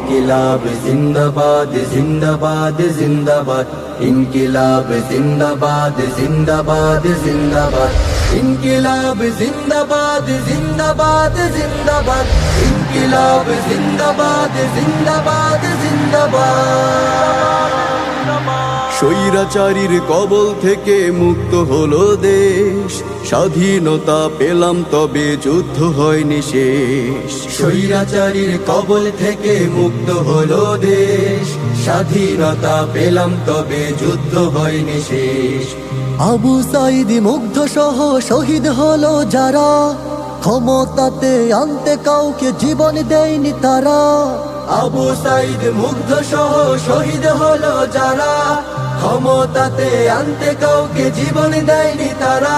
ইনকিলাব জিন্দাবাদ জিন্দাবাদ জিন্দাবাদ ইনকিলাব জিন্দাবাদ জিন্দাবাদ জিন্দাবাদ ইনকিলাব জিন্দাবাদ জিন্দাবাদ জিন্দাবাদ ইনকিলাব জিন্দাবাদ জিন্দাবাদ জিন্দাবাদ। স্বৈরাচারীর কবল থেকে মুক্ত হলো দেশ, স্বাধীনতা পেলাম তবে যুদ্ধ হয়নি শেষ। স্বৈরাচারীর কবল থেকে মুক্ত হলো দেশ, স্বাধীনতা পেলাম তবে যুদ্ধ হয়নি শেষ। আবু সাইদ মুগ্ধ সহ শহীদ হলো যারা, ক্ষমতাতে আনতে কাউকে জীবন দেয়নি তারা। আবু সাইদ মুগ্ধ সহ শহীদ হলো যারা, ক্ষমতাতে আনতে কাউকে জীবন দেয়নি তারা।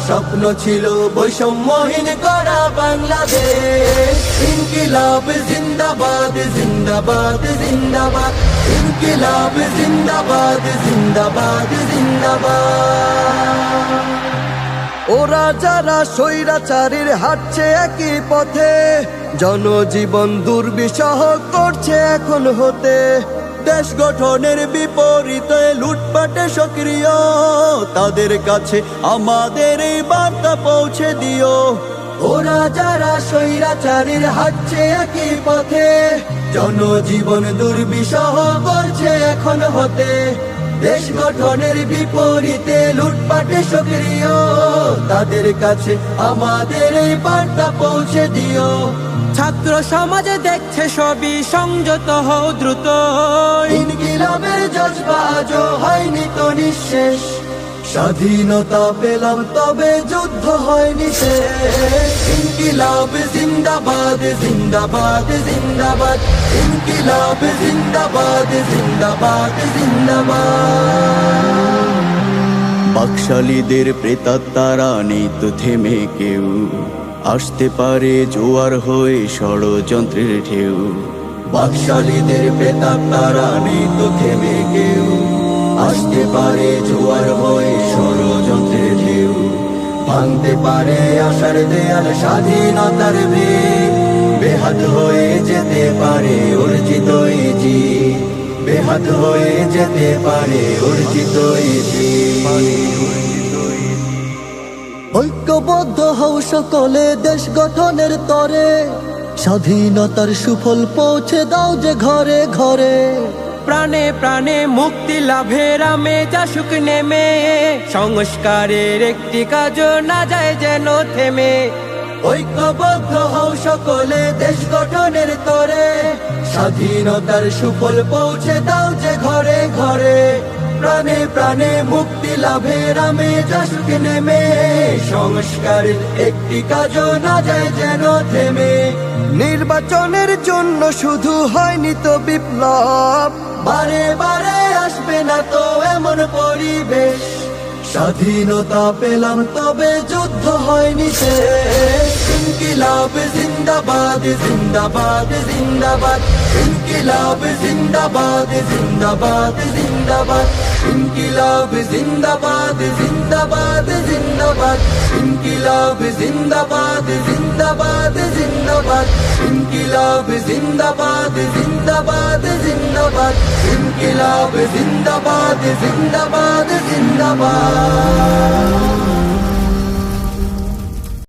স্বপ্ন ছিল বৈষম্যহীন করা বাংলাদেশ। ইনকিলাব জিন্দাবাদ জিন্দাবাদ জিন্দাবাদ ইনকিলাব জিন্দাবাদ জিন্দাবাদ জিন্দাবাদ। ওরা যারা স্বৈরাচারীর হাঁটছে একই পথে, জনজীবন দুর্বিষহ করছে এখন হতে। দেশ গঠনের বিপরীতে লুটপাটে সক্রিয়, তাদের কাছে আমাদের এই বার্তা পৌঁছে দিও। ওরা যারা স্বৈরাচারীর হাঁটছে একই পথে, জনজীবন দুর্বিষহ করছে এখন হতে। দেশ গঠনের বিপরীতে লুটপাটে সক্রিয়, তাদের কাছে আমাদের এই বার্তা পৌঁছে দিও। ছাত্র সমাজে দেখছে সবই, সংযত হও দ্রুত। ইনকিলাবের জজবা আজও হয়নি তো নিঃশেষ, স্বাধীনতা পেলাম তবে যুদ্ধ হয়নি শেষ। ইনকিলাব জিন্দাবাদ জিন্দাবাদ জিন্দাবাদ ইনকিলাব জিন্দাবাদ জিন্দাবাদ জিন্দাবাদ। বাকশালীদের প্রেতাত্মারা নেই তো থেমে কেউ, আসতে পারে জোয়ার হয়ে ষড়যন্ত্রের ঢেউ। বাকশালীদের প্রেতাত্মারা নেই তো থেমে কেউ, আসতে পারে জোয়ার হয়ে ষড়যন্ত্রের ঢেউ। ভাঙতে পারে আশার দেয়াল স্বাধীনতার ভিত, বেহাত হয়ে যেতে পারে অর্জিত এই জিত। বেহাত হয়ে যেতে পারে অর্জিত এই জিত। ঐক্যবদ্ধ হও সকলে দেশ গঠনের তরে, স্বাধীনতার সুফল পৌঁছে দাও যে ঘরে ঘরে। প্রাণে প্রাণে মুক্তি লাভের আমেজ আসুক নেমে, সংস্কারের একটি কাজও না যায় যেন থেমে। ঐক্যবদ্ধ হও সকলে দেশ গঠনের তরে, স্বাধীনতার সুফল পৌঁছে দাও যে ঘরে ঘরে। প্রাণে প্রাণে মুক্তি লাভের আমেজ আসুক নেমে, সংস্কারের একটি কাজও না যায় যেন থেমে। নির্বাচনের জন্য শুধু হয়নি তো বিপ্লব, বারে বারে আসবে না তো এমন পরিবেশ। স্বাধীনতা পেলাম তবে যুদ্ধ হয়নি শেষ। ইনকিলাব জিন্দাবাদ জিন্দাবাদ জিন্দাবাদ ইনকিলাব জিন্দাবাদ জিন্দাবাদ জিন্দাবাদ ইনকিলাব জিন্দাবাদ জিন্দাবাদ জিন্দাবাদ ইনকিলাব জিন্দাবাদ জিন্দাবাদ জিন্দাবাদ ইনকিলাব জিন্দাবাদ জিন্দাবাদ জিন্দাবাদ ইনকিলাব জিন্দাবাদ জিন্দাবাদ জিন্দাবাদ।